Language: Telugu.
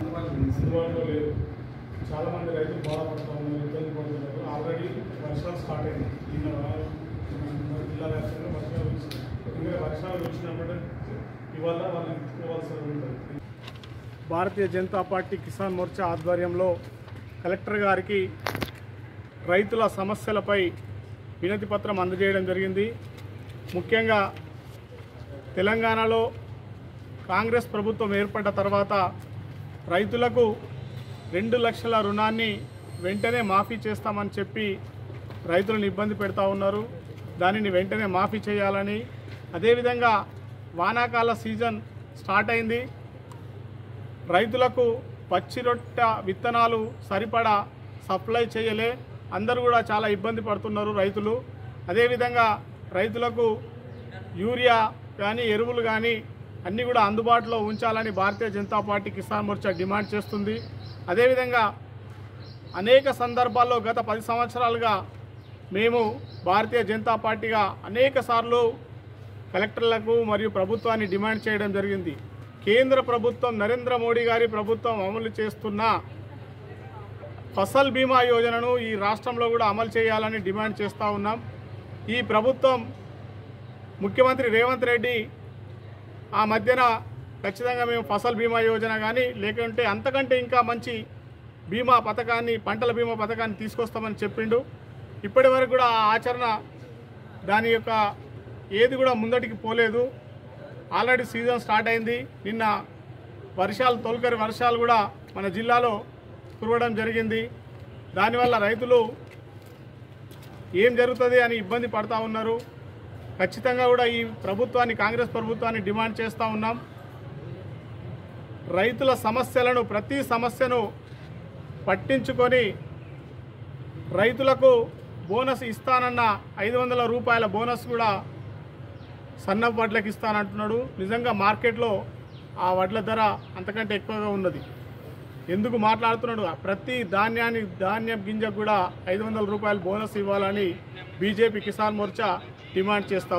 అందుబాటులో లేదు. చాలామంది రైతులు బాధపడుతూ ఉన్నారు, ఇబ్బంది పడుతున్నారు. ఆల్రెడీ వర్షాలు స్టార్ట్ అయింది. జిల్లా వ్యాప్తంగా వర్షాలు వచ్చినాయి. ఇంకా వర్షాలు వచ్చినప్పుడు ఇవాళ వాళ్ళని ఎత్తుకోవాల్సి ఉంటుంది. భారతీయ జనతా పార్టీ కిసాన్ మోర్చా ఆధ్వర్యంలో కలెక్టర్ గారికి రైతుల సమస్యలపై వినతి పత్రం అందజేయడం జరిగింది. ముఖ్యంగా తెలంగాణలో కాంగ్రెస్ ప్రభుత్వం ఏర్పడ్డ తర్వాత రైతులకు 2 లక్షల రుణాన్ని వెంటనే మాఫీ చేస్తామని చెప్పి రైతులను ఇబ్బంది పెడతా ఉన్నారు. దానిని వెంటనే మాఫీ చేయాలని, అదేవిధంగా వానాకాల సీజన్ స్టార్ట్ అయింది. రైతులకు పచ్చి రొట్టె విత్తనాలు సరిపడా సప్లై చేయలే. అందరూ కూడా చాలా ఇబ్బంది పడుతున్నారు రైతులు. అదేవిధంగా రైతులకు యూరియా కానీ ఎరువులు కానీ అన్నీ కూడా అందుబాటులో ఉంచాలని భారతీయ జనతా పార్టీ కిసాన్ మోర్చా డిమాండ్ చేస్తుంది. అదేవిధంగా అనేక సందర్భాల్లో గత 10 సంవత్సరాలుగా మేము భారతీయ జనతా పార్టీగా అనేక సార్లు కలెక్టర్లకు మరియు ప్రభుత్వాన్ని డిమాండ్ చేయడం జరిగింది. కేంద్ర ప్రభుత్వం, నరేంద్ర మోడీ గారి ప్రభుత్వం అమలు చేస్తున్న ఫసల్ బీమా యోజనను ఈ రాష్ట్రంలో కూడా అమలు చేయాలని డిమాండ్ చేస్తూ ఉన్నాం. ఈ ప్రభుత్వం ముఖ్యమంత్రి రేవంత్ రెడ్డి ఆ మధ్యన ఖచ్చితంగా మేము ఫసల్ బీమా యోజన కానీ లేకుంటే అంతకంటే ఇంకా మంచి బీమా పథకాన్ని, పంటల బీమా పథకాన్ని తీసుకొస్తామని చెప్పిండు. ఇప్పటి వరకు కూడా ఆ ఆచరణ దాని యొక్క ఏది కూడా ముందటికి పోలేదు. ఆల్రెడీ సీజన్ స్టార్ట్ అయింది. నిన్న తొలకరి వర్షాలు కూడా మన జిల్లాలో కురవడం జరిగింది. దానివల్ల రైతులు ఏం జరుగుతుంది అని ఇబ్బంది పడతా ఉన్నారు. ఖచ్చితంగా కూడా ఈ ప్రభుత్వాన్ని, కాంగ్రెస్ ప్రభుత్వాన్ని డిమాండ్ చేస్తూ ఉన్నాం. రైతుల సమస్యలను, ప్రతి సమస్యను పట్టించుకొని రైతులకు బోనస్ ఇస్తానన్న 500 రూపాయల బోనస్ కూడా సన్న వడ్లకి ఇస్తానంటున్నాడు. నిజంగా మార్కెట్లో ఆ వడ్ల ధర అంతకంటే ఎక్కువగా ఉన్నది. ఎందుకు మాట్లాడుతున్నాడు? ప్రతి ధాన్యం గింజకు కూడా 500 రూపాయలు బోనస్ ఇవ్వాలని బీజేపీ కిసాన్ మోర్చా డిమాండ్ చేస్తా